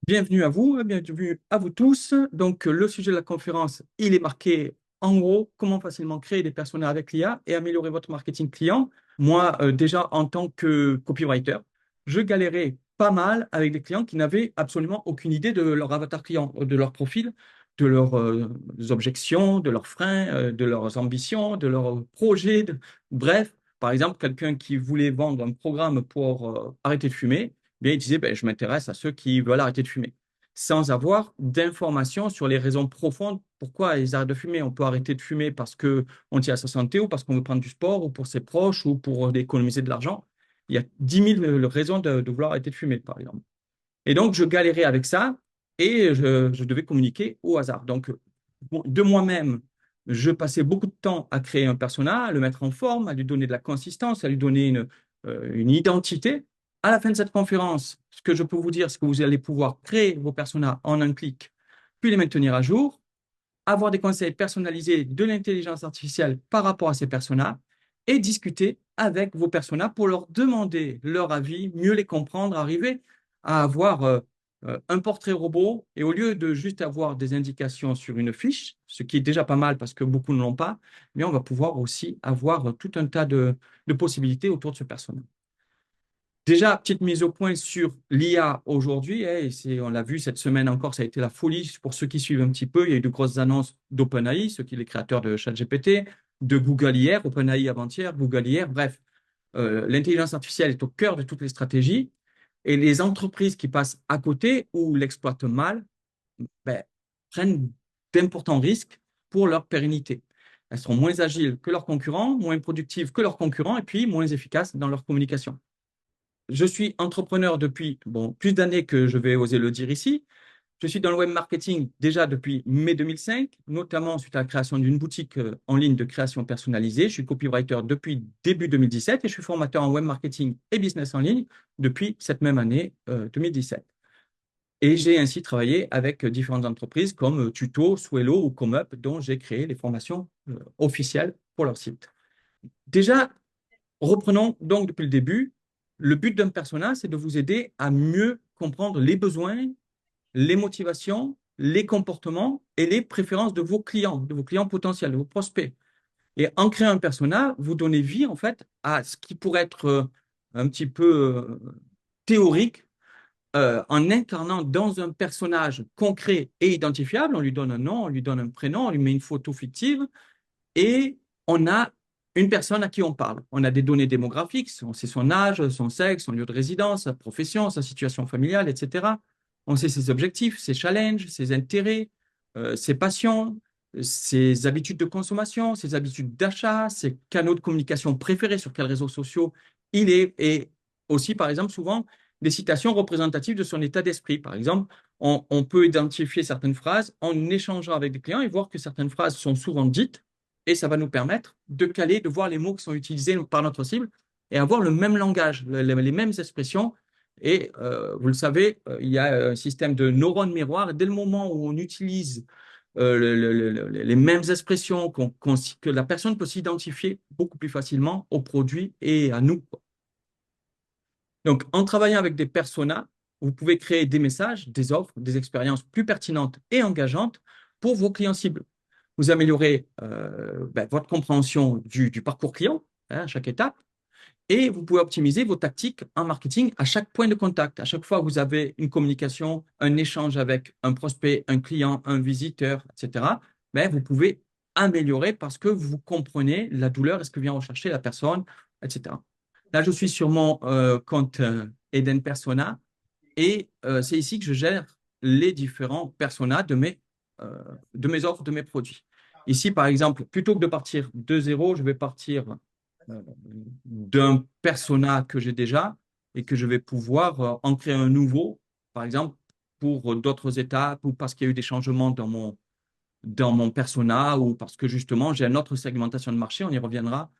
Bienvenue à vous, bienvenue à vous tous. Donc, le sujet de la conférence, il est marqué en gros comment facilement créer des personas avec l'IA et améliorer votre marketing client. Moi, déjà en tant que copywriter, je galérais pas mal avec des clients qui n'avaient absolument aucune idée de leur avatar client, de leur profil, de leurs objections, de leurs freins, de leurs ambitions, de leurs projets. Bref, par exemple, quelqu'un qui voulait vendre un programme pour arrêter de fumer bien, il disait, ben, je m'intéresse à ceux qui veulent arrêter de fumer, sans avoir d'informations sur les raisons profondes pourquoi ils arrêtent de fumer. On peut arrêter de fumer parce qu'on tient à sa santé ou parce qu'on veut prendre du sport ou pour ses proches ou pour économiser de l'argent. Il y a 10 000 raisons de vouloir arrêter de fumer, par exemple. Et donc, je galérais avec ça et je devais communiquer au hasard. Donc, bon, de moi-même, je passais beaucoup de temps à créer un persona, à le mettre en forme, à lui donner de la consistance, à lui donner une identité. À la fin de cette conférence, ce que je peux vous dire, c'est que vous allez pouvoir créer vos personas en un clic, puis les maintenir à jour, avoir des conseils personnalisés de l'intelligence artificielle par rapport à ces personas et discuter avec vos personas pour leur demander leur avis, mieux les comprendre, arriver à avoir un portrait robot et au lieu de juste avoir des indications sur une fiche, ce qui est déjà pas mal parce que beaucoup ne l'ont pas, mais on va pouvoir aussi avoir tout un tas de possibilités autour de ce persona. Déjà, petite mise au point sur l'IA aujourd'hui, hein, on l'a vu cette semaine encore, ça a été la folie pour ceux qui suivent un petit peu. Il y a eu de grosses annonces d'OpenAI, ceux qui sont les créateurs de ChatGPT, de Google hier, OpenAI avant-hier, Google hier. Bref, l'intelligence artificielle est au cœur de toutes les stratégies et les entreprises qui passent à côté ou l'exploitent mal ben, prennent d'importants risques pour leur pérennité. Elles seront moins agiles que leurs concurrents, moins productives que leurs concurrents et puis moins efficaces dans leur communication. Je suis entrepreneur depuis bon, plus d'années que je vais oser le dire ici. Je suis dans le web marketing déjà depuis mai 2005, notamment suite à la création d'une boutique en ligne de création personnalisée. Je suis copywriter depuis début 2017 et je suis formateur en web marketing et business en ligne depuis cette même année 2017. Et j'ai ainsi travaillé avec différentes entreprises comme Tuto, Swello ou ComeUp, dont j'ai créé les formations officielles pour leur site. Déjà, reprenons donc depuis le début. Le but d'un persona, c'est de vous aider à mieux comprendre les besoins, les motivations, les comportements et les préférences de vos clients potentiels, de vos prospects. Et en créant un persona, vous donnez vie en fait à ce qui pourrait être un petit peu théorique en incarnant dans un personnage concret et identifiable. On lui donne un nom, on lui donne un prénom, on lui met une photo fictive et on a une personne à qui on parle. On a des données démographiques, on sait son âge, son sexe, son lieu de résidence, sa profession, sa situation familiale, etc. On sait ses objectifs, ses challenges, ses intérêts, ses passions, ses habitudes de consommation, ses habitudes d'achat, ses canaux de communication préférés, sur quels réseaux sociaux il est, et aussi, par exemple, souvent des citations représentatives de son état d'esprit. Par exemple, on peut identifier certaines phrases en échangeant avec des clients et voir que certaines phrases sont souvent dites et ça va nous permettre de caler, de voir les mots qui sont utilisés par notre cible et avoir le même langage, les mêmes expressions. Et vous le savez, il y a un système de neurones miroirs. Et dès le moment où on utilise les mêmes expressions, que la personne peut s'identifier beaucoup plus facilement au produit et à nous. Donc, en travaillant avec des personas, vous pouvez créer des messages, des offres, des expériences plus pertinentes et engageantes pour vos clients cibles. Vous améliorez votre compréhension du parcours client hein, à chaque étape et vous pouvez optimiser vos tactiques en marketing à chaque point de contact. À chaque fois que vous avez une communication, un échange avec un prospect, un client, un visiteur, etc., vous pouvez améliorer parce que vous comprenez la douleur et ce que vient rechercher la personne, etc. Là, je suis sur mon compte Eden Persona et c'est ici que je gère les différents personas de mes offres, de mes produits. Ici, par exemple, plutôt que de partir de zéro, je vais partir d'un persona que j'ai déjà et que je vais pouvoir en créer un nouveau, par exemple, pour d'autres étapes ou parce qu'il y a eu des changements dans mon persona ou parce que justement j'ai une autre segmentation de marché, on y reviendra,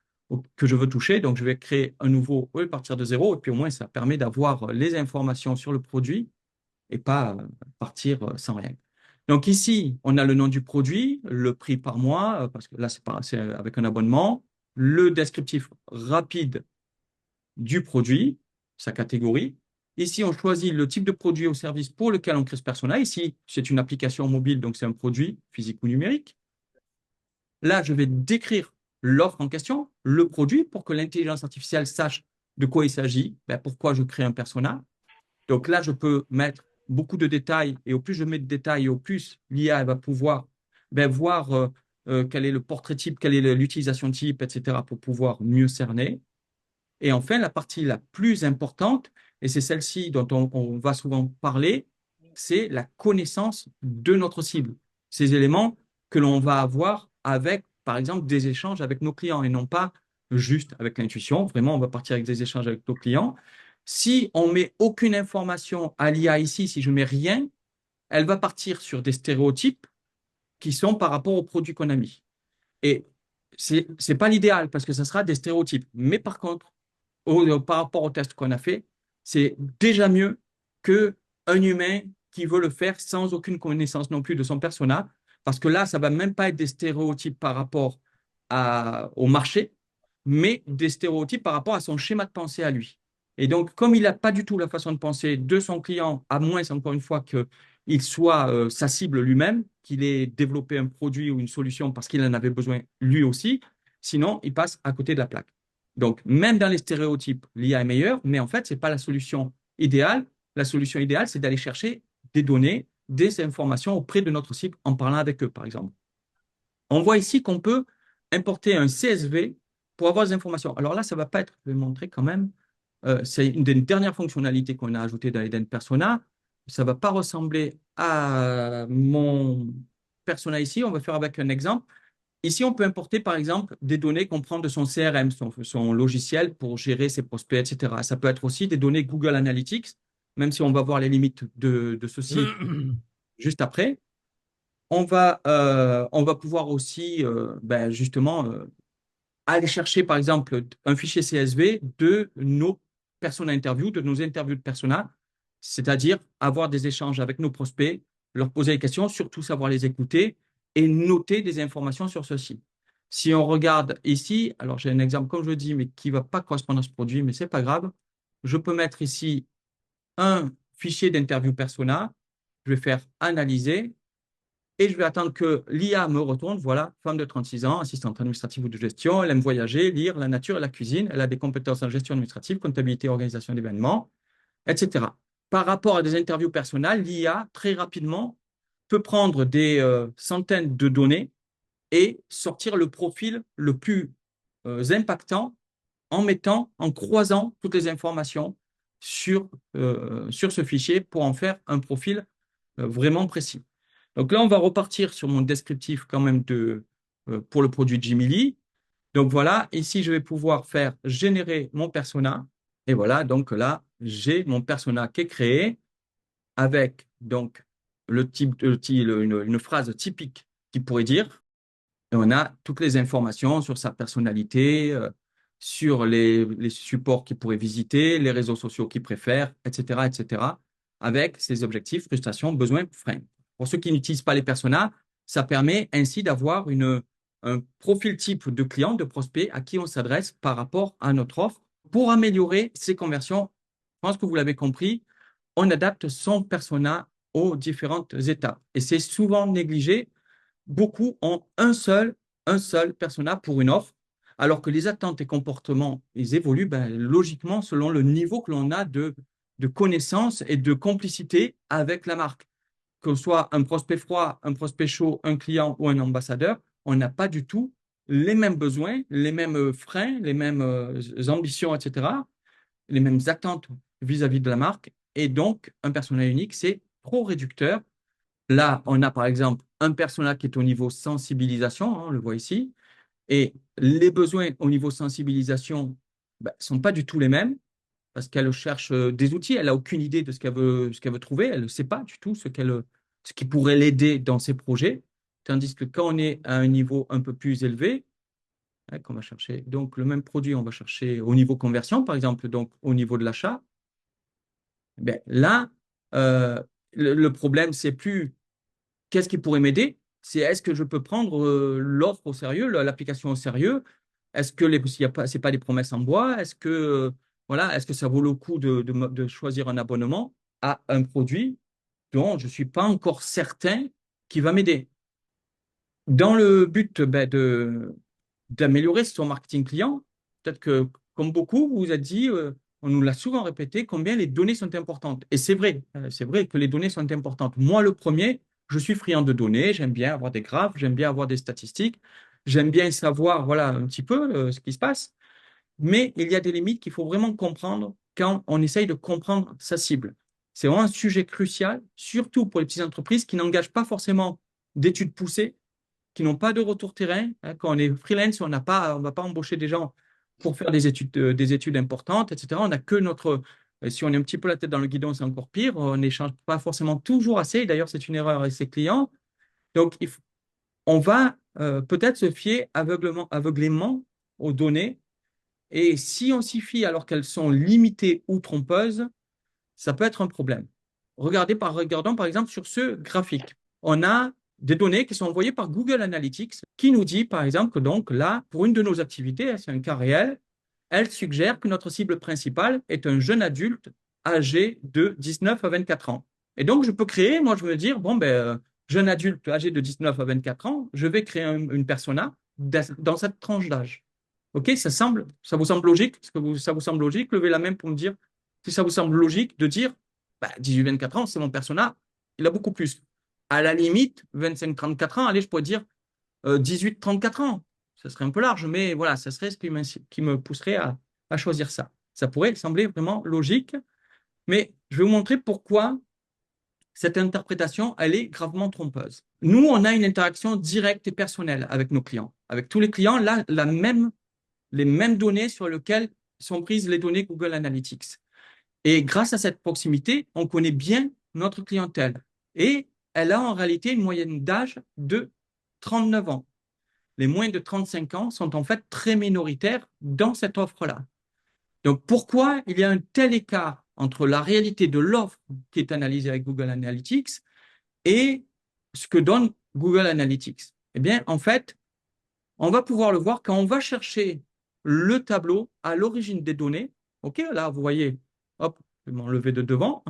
que je veux toucher. Donc, je vais créer un nouveau, oui, partir de zéro et puis au moins ça permet d'avoir les informations sur le produit et pas partir sans rien. Donc ici, on a le nom du produit, le prix par mois, parce que là, c'est avec un abonnement, le descriptif rapide du produit, sa catégorie, Ici, on choisit le type de produit ou service pour lequel on crée ce persona. Ici, c'est une application mobile, donc c'est un produit physique ou numérique. Là, je vais décrire l'offre en question, le produit, pour que l'intelligence artificielle sache de quoi il s'agit, ben, pourquoi je crée un persona. Donc là, je peux mettre beaucoup de détails et au plus je mets de détails, au plus l'IA va pouvoir ben, voir quel est le portrait type, quelle est l'utilisation type, etc., pour pouvoir mieux cerner. Et enfin, la partie la plus importante, et c'est celle-ci dont on va souvent parler, c'est la connaissance de notre cible. Ces éléments que l'on va avoir avec, par exemple, des échanges avec nos clients et non pas juste avec l'intuition. Vraiment, on va partir avec des échanges avec nos clients. Si on met aucune information à l'IA ici, si je mets rien, elle va partir sur des stéréotypes qui sont par rapport aux produits qu'on a mis. Et c'est pas l'idéal parce que ça sera des stéréotypes. Mais par contre, par rapport au test qu'on a fait, c'est déjà mieux qu'un humain qui veut le faire sans aucune connaissance non plus de son persona, parce que là, ça va même pas être des stéréotypes par rapport au marché, mais des stéréotypes par rapport à son schéma de pensée à lui. Et donc, comme il n'a pas du tout la façon de penser de son client, à moins, encore une fois, qu'il soit sa cible lui-même, qu'il ait développé un produit ou une solution parce qu'il en avait besoin lui aussi, sinon, il passe à côté de la plaque. Donc, même dans les stéréotypes, l'IA est meilleure, mais en fait, ce n'est pas la solution idéale. La solution idéale, c'est d'aller chercher des données, des informations auprès de notre cible en parlant avec eux, par exemple. On voit ici qu'on peut importer un CSV pour avoir des informations. Alors là, ça ne va pas être, je vais montrer quand même, c'est une des dernières fonctionnalités qu'on a ajoutées dans Eden Persona. Ça ne va pas ressembler à mon persona ici. On va faire avec un exemple. Ici, on peut importer, par exemple, des données qu'on prend de son CRM, son logiciel pour gérer ses prospects, etc. Ça peut être aussi des données Google Analytics, même si on va voir les limites de ceci juste après. On va pouvoir aussi, ben, justement, aller chercher, par exemple, un fichier CSV de nos personas interviews, de nos interviews de personas, c'est-à-dire avoir des échanges avec nos prospects, leur poser des questions, surtout savoir les écouter et noter des informations sur ceci. Si on regarde ici, alors j'ai un exemple, comme je le dis, mais qui ne va pas correspondre à ce produit, mais ce n'est pas grave. Je peux mettre ici un fichier d'interview persona. Je vais faire analyser et je vais attendre que l'IA me retourne. Voilà, femme de 36 ans, assistante administrative ou de gestion. Elle aime voyager, lire, la nature et la cuisine. Elle a des compétences en gestion administrative, comptabilité, organisation d'événements, etc. Par rapport à des interviews personnelles, l'IA, très rapidement, peut prendre des centaines de données et sortir le profil le plus impactant en croisant toutes les informations sur ce fichier pour en faire un profil vraiment précis. Donc là, on va repartir sur mon descriptif quand même pour le produit Jimmy. Donc voilà, ici, je vais pouvoir faire générer mon persona. Et voilà, donc là, j'ai mon persona qui est créé avec donc une phrase typique qui pourrait dire. Et on a toutes les informations sur sa personnalité, sur les supports qu'il pourrait visiter, les réseaux sociaux qu'il préfère, etc., avec ses objectifs, frustrations, besoins, freins. Pour ceux qui n'utilisent pas les personas, ça permet ainsi d'avoir un profil type de client, de prospect à qui on s'adresse par rapport à notre offre pour améliorer ses conversions. Je pense que vous l'avez compris, on adapte son persona aux différentes étapes. Et c'est souvent négligé. Beaucoup ont un seul persona pour une offre, alors que les attentes et comportements, ils évoluent ben, logiquement selon le niveau que l'on a de connaissance et de complicité avec la marque. Que ce soit un prospect froid, un prospect chaud, un client ou un ambassadeur, on n'a pas du tout les mêmes besoins, les mêmes freins, les mêmes ambitions, etc., les mêmes attentes vis-à-vis de la marque. Et donc, un persona unique, c'est trop réducteur. Là, on a par exemple un persona qui est au niveau sensibilisation, hein, on le voit ici, et les besoins au niveau sensibilisation ne sont pas du tout les mêmes parce qu'elle cherche des outils, elle n'a aucune idée de ce qu'elle veut trouver, elle ne sait pas du tout ce qui pourrait l'aider dans ses projets, tandis que quand on est à un niveau un peu plus élevé, hein, qu'on va chercher donc le même produit, on va chercher au niveau conversion, par exemple, donc au niveau de l'achat, ben, là, euh, le problème, c'est plus qu'est-ce qui pourrait m'aider? C'est est-ce que je peux prendre l'offre au sérieux, l'application au sérieux? Est-ce que s'il y a pas, c'est pas des promesses en bois? Est-ce que voilà, est-ce que ça vaut le coup de choisir un abonnement à un produit dont je ne suis pas encore certain qui va m'aider? Dans le but d'améliorer son marketing client, peut-être que, comme beaucoup, vous vous êtes dit, on nous l'a souvent répété, combien les données sont importantes. Et c'est vrai que les données sont importantes. Moi, le premier, je suis friand de données, j'aime bien avoir des graphes, j'aime bien avoir des statistiques, j'aime bien savoir, voilà, un petit peu ce qui se passe. Mais il y a des limites qu'il faut vraiment comprendre quand on essaye de comprendre sa cible. C'est vraiment un sujet crucial, surtout pour les petites entreprises qui n'engagent pas forcément d'études poussées, qui n'ont pas de retour terrain. Hein. Quand on est freelance, on ne va pas embaucher des gens pour faire des études importantes, etc. On n'a que notre. Si on est un petit peu la tête dans le guidon, c'est encore pire. On n'échange pas forcément toujours assez. D'ailleurs, c'est une erreur avec ses clients. Donc, on va peut-être se fier aveuglément aux données. Et si on s'y fie alors qu'elles sont limitées ou trompeuses, ça peut être un problème. Regardons par exemple sur ce graphique. On a des données qui sont envoyées par Google Analytics qui nous dit par exemple que donc là, pour une de nos activités, c'est un cas réel, elle suggère que notre cible principale est un jeune adulte âgé de 19 à 24 ans. Et donc, je peux créer, moi, je veux dire, bon, jeune adulte âgé de 19 à 24 ans, je vais créer une persona dans cette tranche d'âge. OK, ça vous semble logique? Ça vous semble logique? Levez la main pour me dire si ça vous semble logique de dire 18-24 ans, c'est mon persona, il a beaucoup plus. À la limite, 25-34 ans, allez, je pourrais dire 18-34 ans. Ça serait un peu large, mais voilà, ça serait ce qui me pousserait à choisir ça. Ça pourrait sembler vraiment logique, mais je vais vous montrer pourquoi cette interprétation, elle est gravement trompeuse. Nous, on a une interaction directe et personnelle avec nos clients. Avec tous les clients, là, les mêmes données sur lesquelles sont prises les données Google Analytics. Et grâce à cette proximité, on connaît bien notre clientèle. Et elle a en réalité une moyenne d'âge de 39 ans. Les moins de 35 ans sont en fait très minoritaires dans cette offre-là. Donc pourquoi il y a un tel écart entre la réalité de l'offre qui est analysée avec Google Analytics et ce que donne Google Analytics? Eh bien, en fait, on va pouvoir le voir quand on va chercher le tableau à l'origine des données. OK, là, vous voyez, hop, je vais m'enlever de devant.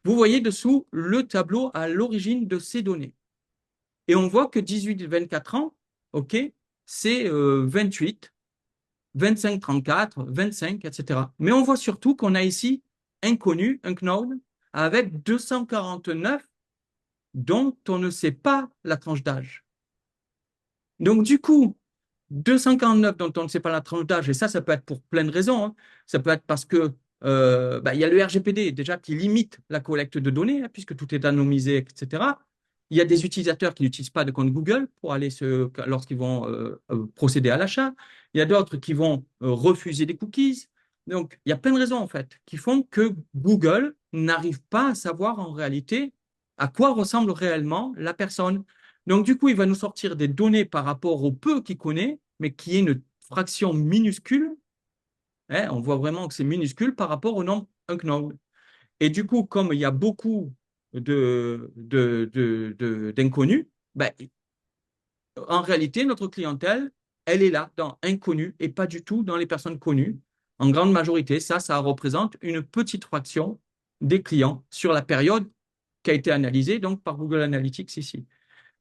Vous voyez dessous le tableau à l'origine de ces données. Et on voit que 18-24 ans, OK, c'est 28, 25-34, 25, etc. Mais on voit surtout qu'on a ici inconnu, un unknown, avec 249 dont on ne sait pas la tranche d'âge. Donc, du coup, 249 dont on ne sait pas la tranche d'âge, et ça peut être pour plein de raisons. Hein. Ça peut être parce que il y a le RGPD déjà qui limite la collecte de données, hein, puisque tout est anonymisé, etc. Il y a des utilisateurs qui n'utilisent pas de compte Google lorsqu'ils vont procéder à l'achat. Il y a d'autres qui vont refuser des cookies. Donc, il y a plein de raisons, en fait, qui font que Google n'arrive pas à savoir en réalité à quoi ressemble réellement la personne. Donc, du coup, il va nous sortir des données par rapport au peu qu'il connaît, mais qui est une fraction minuscule. Hein, on voit vraiment que c'est minuscule par rapport au nombre unknown. Et du coup, comme il y a beaucoup d'inconnus, ben, en réalité, notre clientèle, elle est là, dans inconnu et pas du tout dans les personnes connues. En grande majorité, ça représente une petite fraction des clients sur la période qui a été analysée donc par Google Analytics ici.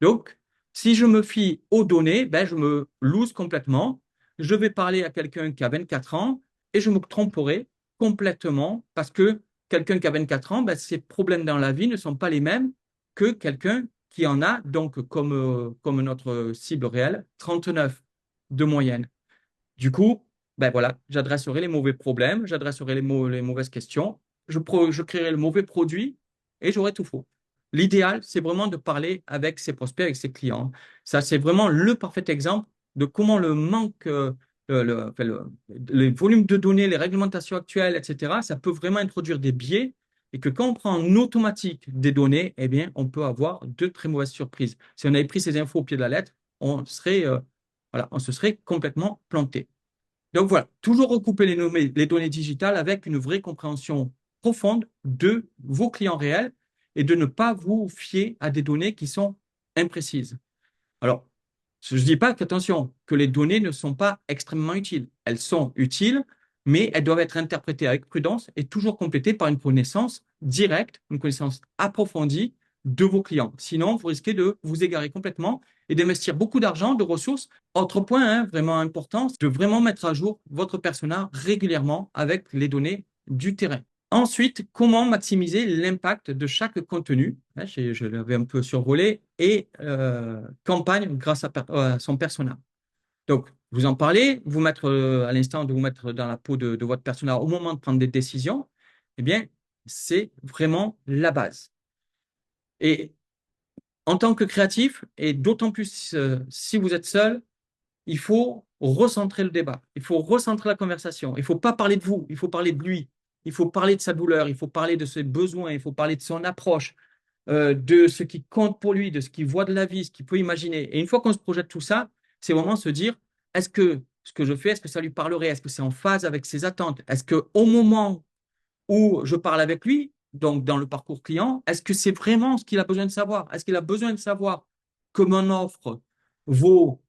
Donc, si je me fie aux données, ben, je me lose complètement. Je vais parler à quelqu'un qui a 24 ans et je me tromperai complètement parce que quelqu'un qui a 24 ans, ben, ses problèmes dans la vie ne sont pas les mêmes que quelqu'un qui en a, donc comme notre cible réelle, 39 de moyenne. Du coup, ben voilà, j'adresserai les mauvais problèmes, j'adresserai les mauvaises questions, je créerai le mauvais produit et j'aurai tout faux. L'idéal, c'est vraiment de parler avec ses prospects, avec ses clients. Ça, c'est vraiment le parfait exemple de comment le manque, les volumes de données, les réglementations actuelles, etc., ça peut vraiment introduire des biais et que quand on prend en automatique des données, eh bien, on peut avoir de très mauvaises surprises. Si on avait pris ces infos au pied de la lettre, voilà, on se serait complètement planté. Donc voilà, toujours recouper les données digitales avec une vraie compréhension profonde de vos clients réels et de ne pas vous fier à des données qui sont imprécises. Alors, je ne dis pas qu'attention, que les données ne sont pas extrêmement utiles. Elles sont utiles, mais elles doivent être interprétées avec prudence et toujours complétées par une connaissance directe, une connaissance approfondie de vos clients. Sinon, vous risquez de vous égarer complètement et d'investir beaucoup d'argent, de ressources. Autre point vraiment important, c'est de vraiment mettre à jour votre persona régulièrement avec les données du terrain. Ensuite, comment maximiser l'impact de chaque contenu? Je l'avais un peu survolé et campagne grâce à son persona. Donc, vous en parlez, vous mettre à l'instant de vous mettre dans la peau de votre persona au moment de prendre des décisions, eh bien, c'est vraiment la base. Et en tant que créatif, et d'autant plus si vous êtes seul, il faut recentrer le débat, il faut recentrer la conversation. Il ne faut pas parler de vous, il faut parler de lui, il faut parler de sa douleur, il faut parler de ses besoins, il faut parler de son approche, de ce qui compte pour lui, de ce qu'il voit de la vie, ce qu'il peut imaginer. Et une fois qu'on se projette tout ça, c'est vraiment se dire, est-ce que ce que je fais, est-ce que ça lui parlerait? Est-ce que c'est en phase avec ses attentes? Est-ce qu'au moment où je parle avec lui, donc dans le parcours client, est-ce que c'est vraiment ce qu'il a besoin de savoir? Est-ce qu'il a besoin de savoir que mon offre vaut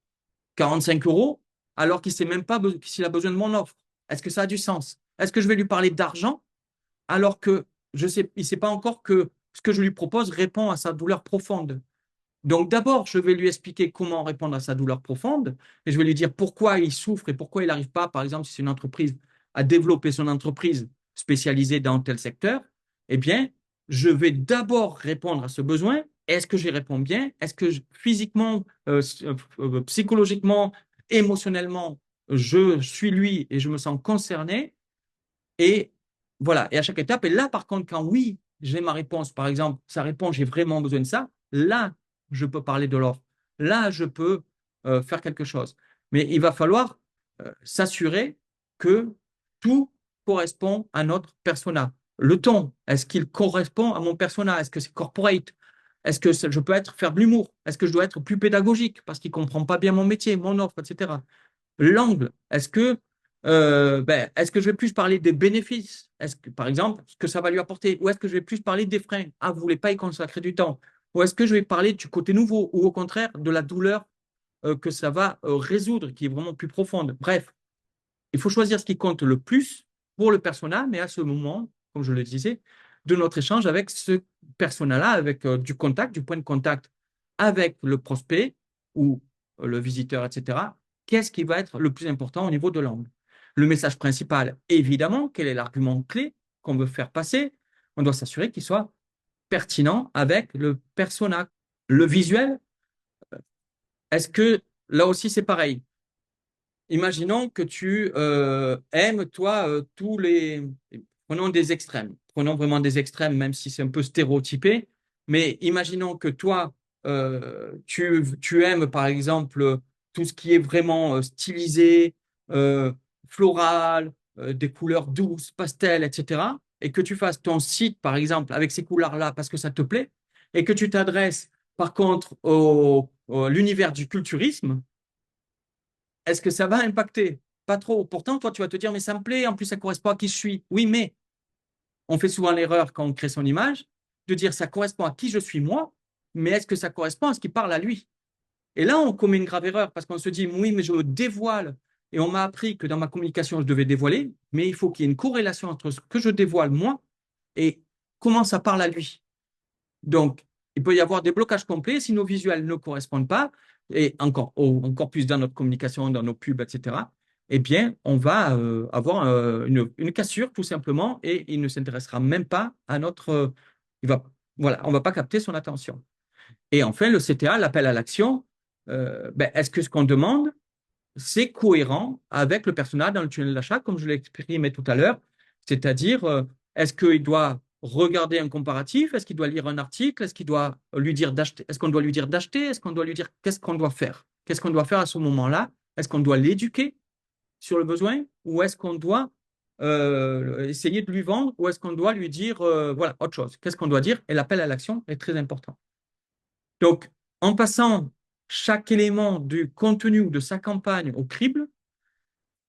45 euros alors qu'il ne sait même pas s'il a besoin de mon offre? Est-ce que ça a du sens? Est-ce que je vais lui parler d'argent alors que il ne sait pas encore que ce que je lui propose répond à sa douleur profonde? Donc d'abord, je vais lui expliquer comment répondre à sa douleur profonde et je vais lui dire pourquoi il souffre et pourquoi il n'arrive pas, par exemple, si c'est une entreprise, à développer son entreprise spécialisée dans tel secteur. Eh bien, je vais d'abord répondre à ce besoin. Est-ce que j'y réponds bien? Est-ce que physiquement, psychologiquement, émotionnellement, je suis lui et je me sens concerné? Et voilà, et à chaque étape, et là par contre, quand oui, j'ai ma réponse, par exemple, ça répond, j'ai vraiment besoin de ça, là, je peux parler de l'offre. Là, je peux faire quelque chose. Mais il va falloir s'assurer que tout correspond à notre persona. Le ton, est-ce qu'il correspond à mon persona? Est-ce que c'est corporate? Est-ce que je peux faire de l'humour? Est-ce que je dois être plus pédagogique parce qu'il ne comprend pas bien mon métier, mon offre, etc. L'angle, est-ce que je vais plus parler des bénéfices? Est-ce que, par exemple, ce que ça va lui apporter? Ou est-ce que je vais plus parler des freins? Ah, vous voulez pas y consacrer du temps? Ou est-ce que je vais parler du côté nouveau? Ou au contraire, de la douleur que ça va résoudre, qui est vraiment plus profonde? Bref, il faut choisir ce qui compte le plus pour le persona, mais à ce moment, comme je le disais, de notre échange avec ce persona-là, avec du contact, du point de contact avec le prospect ou le visiteur, etc. Qu'est-ce qui va être le plus important au niveau de l'angle? Le message principal, évidemment, quel est l'argument clé qu'on veut faire passer? On doit s'assurer qu'il soit pertinent avec le persona. Le visuel, est-ce que là aussi c'est pareil? Imaginons que tu aimes, toi, tous les... Prenons des extrêmes. Prenons vraiment des extrêmes, même si c'est un peu stéréotypé. Mais imaginons que toi, tu aimes, par exemple, tout ce qui est vraiment stylisé, euh, floral, des couleurs douces, pastel, etc. Et que tu fasses ton site, par exemple, avec ces couleurs-là parce que ça te plaît, et que tu t'adresses, par contre, à l'univers du culturisme. Est-ce que ça va impacter? Pas trop. Pourtant, toi, tu vas te dire, mais ça me plaît, en plus, ça correspond à qui je suis. Oui, mais on fait souvent l'erreur quand on crée son image de dire ça correspond à qui je suis moi, mais est-ce que ça correspond à ce qui parle à lui? Et là, on commet une grave erreur parce qu'on se dit, oui, mais je me dévoile. Et on m'a appris que dans ma communication, je devais dévoiler, mais il faut qu'il y ait une corrélation entre ce que je dévoile moi et comment ça parle à lui. Donc, il peut y avoir des blocages complets si nos visuels ne correspondent pas, et encore plus dans notre communication, dans nos pubs, etc. Eh bien, on va avoir une cassure tout simplement et il ne s'intéressera même pas à voilà, on va pas capter son attention. Et enfin, le CTA, l'appel à l'action, est-ce que ce qu'on demande, c'est cohérent avec le personnage dans le tunnel d'achat, comme je l'ai exprimé tout à l'heure, c'est-à-dire, est-ce qu'il doit regarder un comparatif, est-ce qu'il doit lire un article, est-ce qu'il doit lui dire d'acheter, est-ce qu'on doit lui dire d'acheter, est-ce qu'on doit lui dire qu'est-ce qu'on doit faire? Qu'est-ce qu'on doit faire à ce moment-là? Est-ce qu'on doit l'éduquer sur le besoin ou est-ce qu'on doit essayer de lui vendre ou est-ce qu'on doit lui dire voilà autre chose? Qu'est-ce qu'on doit dire? Et l'appel à l'action est très important. Donc, en passant chaque élément du contenu ou de sa campagne au crible,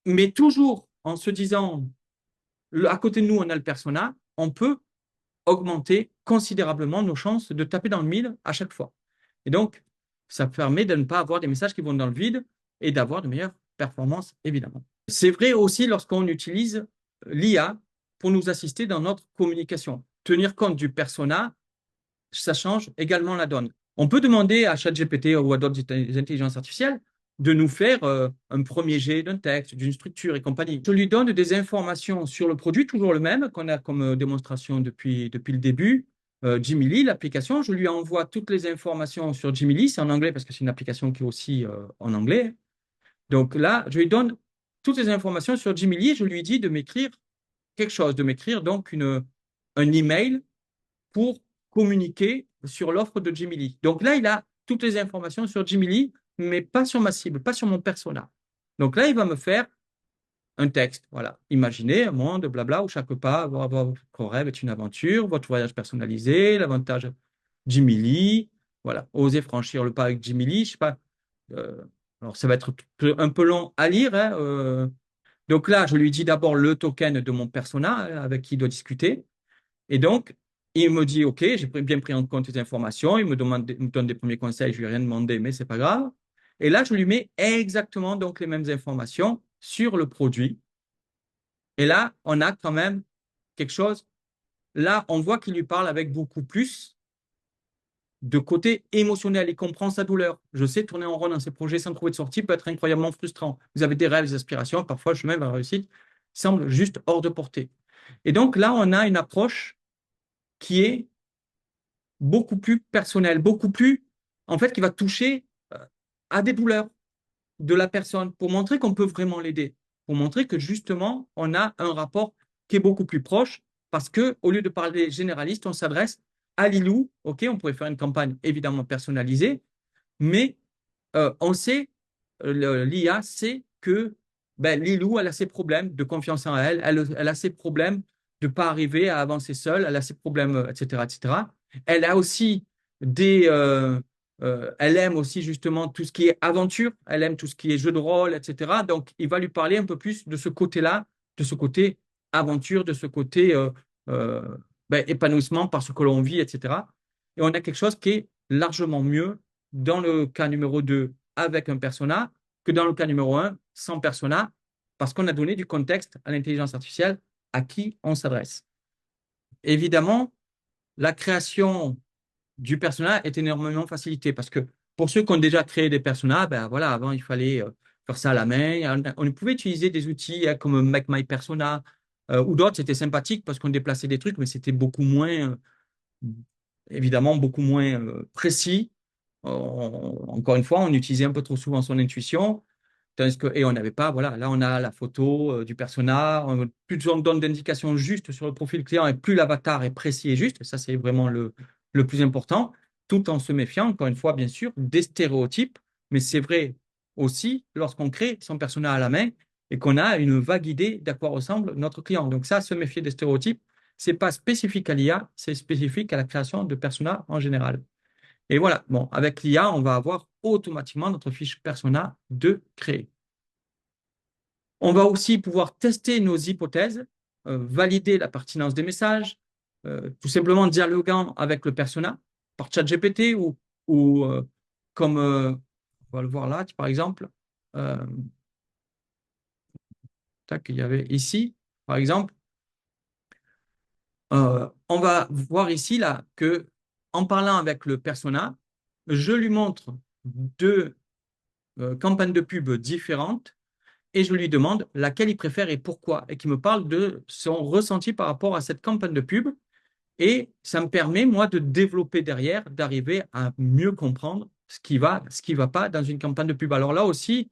mais toujours en se disant, à côté de nous, on a le persona, on peut augmenter considérablement nos chances de taper dans le mille à chaque fois. Et donc, ça permet de ne pas avoir des messages qui vont dans le vide et d'avoir de meilleurs performance, évidemment. C'est vrai aussi lorsqu'on utilise l'IA pour nous assister dans notre communication. Tenir compte du persona, ça change également la donne. On peut demander à ChatGPT ou à d'autres intelligences artificielles de nous faire un premier jet d'un texte, d'une structure et compagnie. Je lui donne des informations sur le produit, toujours le même qu'on a comme démonstration depuis le début. Jimmy l'application, je lui envoie toutes les informations sur Jimmy, c'est en anglais parce que c'est une application qui est aussi en anglais. Donc là, je lui donne toutes les informations sur Jimmy et je lui dis de m'écrire quelque chose, de m'écrire donc un email pour communiquer sur l'offre de Jimmy Lee. Donc là, il a toutes les informations sur Jimmy Lee, mais pas sur ma cible, pas sur mon persona. Donc là, il va me faire un texte. Voilà. Imaginez un monde, blabla, où chaque pas, votre rêve est une aventure, votre voyage personnalisé, l'avantage Jimmy Lee. Voilà. Osez franchir le pas avec Jimmy Lee. Je sais pas. Euh, alors, ça va être un peu long à lire, hein, donc là, je lui dis d'abord le token de mon persona avec qui il doit discuter. Et donc, il me dit, OK, j'ai bien pris en compte les informations. Il me donne des premiers conseils. Je lui ai rien demandé, mais c'est pas grave. Et là, je lui mets exactement donc les mêmes informations sur le produit. Et là, on a quand même quelque chose. Là, on voit qu'il lui parle avec beaucoup plus de côté émotionnel. Il comprend sa douleur. Je sais, tourner en rond dans ces projets sans trouver de sortie peut être incroyablement frustrant. Vous avez des rêves, des aspirations. Parfois, le chemin vers la réussite semble juste hors de portée. Et donc là, on a une approche qui est beaucoup plus personnelle, beaucoup plus, en fait, qui va toucher à des douleurs de la personne pour montrer qu'on peut vraiment l'aider, pour montrer que justement, on a un rapport qui est beaucoup plus proche parce que au lieu de parler généraliste, on s'adresse à Lilou. OK, on pourrait faire une campagne évidemment personnalisée, mais on sait, l'IA sait que ben, Lilou, elle a ses problèmes de confiance en elle, elle a ses problèmes de ne pas arriver à avancer seule, elle a ses problèmes, etc., etc. Elle a aussi elle aime aussi justement tout ce qui est aventure, elle aime tout ce qui est jeu de rôle, etc. Donc, il va lui parler un peu plus de ce côté-là, de ce côté aventure, de ce côté euh, ben, épanouissement par ce que l'on vit, etc. Et on a quelque chose qui est largement mieux dans le cas numéro 2 avec un persona que dans le cas numéro 1 sans persona, parce qu'on a donné du contexte à l'intelligence artificielle à qui on s'adresse. Évidemment, la création du persona est énormément facilitée parce que pour ceux qui ont déjà créé des personas, ben voilà, avant il fallait faire ça à la main. On pouvait utiliser des outils comme Make My Persona ou d'autres, c'était sympathique parce qu'on déplaçait des trucs, mais c'était beaucoup moins, évidemment, beaucoup moins précis. Encore une fois, on utilisait un peu trop souvent son intuition. Et on n'avait pas, voilà, là on a la photo du persona, plus on donne d'indications justes sur le profil client et plus l'avatar est précis et juste, ça c'est vraiment le plus important, tout en se méfiant, encore une fois, bien sûr, des stéréotypes, mais c'est vrai aussi lorsqu'on crée son persona à la main et qu'on a une vague idée d'à quoi ressemble notre client. Donc ça, se méfier des stéréotypes, c'est pas spécifique à l'IA, c'est spécifique à la création de persona en général. Et voilà, bon, avec l'IA, on va avoir automatiquement notre fiche persona de créer. On va aussi pouvoir tester nos hypothèses, valider la pertinence des messages, tout simplement dialoguant avec le persona par ChatGPT ou comme on va le voir là, par exemple, euh, tac, il y avait ici, par exemple, on va voir ici là que en parlant avec le persona, je lui montre deux campagnes de pub différentes et je lui demande laquelle il préfère et pourquoi, et qui me parle de son ressenti par rapport à cette campagne de pub. Et ça me permet, moi, de développer derrière, d'arriver à mieux comprendre ce qui va pas dans une campagne de pub. Alors là aussi,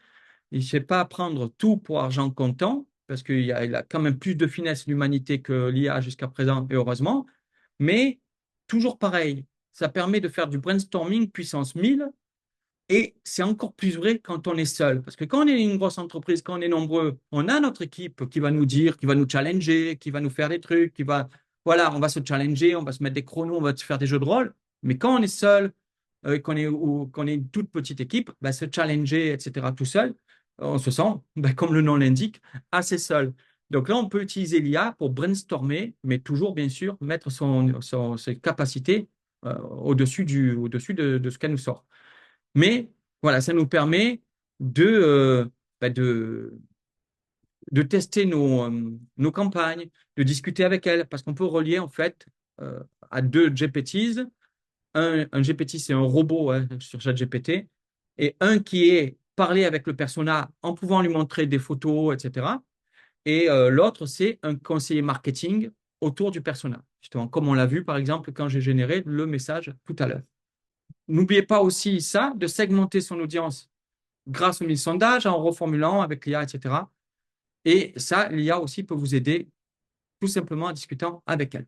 il ne sait pas prendre tout pour argent comptant, parce il a quand même plus de finesse l'humanité que l'IA jusqu'à présent, et heureusement. Mais toujours pareil, ça permet de faire du brainstorming puissance 1000 et c'est encore plus vrai quand on est seul. Parce que quand on est une grosse entreprise, quand on est nombreux, on a notre équipe qui va nous dire, qui va nous challenger, qui va nous faire des trucs, voilà, on va se challenger, on va se mettre des chronos, on va se faire des jeux de rôle. Mais quand on est seul, qu'on est une toute petite équipe, bah, se challenger, etc., tout seul, on se sent, bah, comme le nom l'indique, assez seul. Donc là, on peut utiliser l'IA pour brainstormer, mais toujours, bien sûr, mettre ses capacités au-dessus de ce qu'elle nous sort. Mais voilà, ça nous permet de bah, de tester nos campagnes, de discuter avec elles, parce qu'on peut relier en fait à deux GPTs. Un GPT, c'est un robot hein, sur ChatGPT, et un qui est parler avec le persona en pouvant lui montrer des photos, etc. Et l'autre, c'est un conseiller marketing autour du persona, justement, comme on l'a vu par exemple quand j'ai généré le message tout à l'heure. N'oubliez pas aussi ça, de segmenter son audience grâce au mille sondages, en reformulant avec l'IA, etc. Et ça, l'IA aussi peut vous aider tout simplement en discutant avec elle.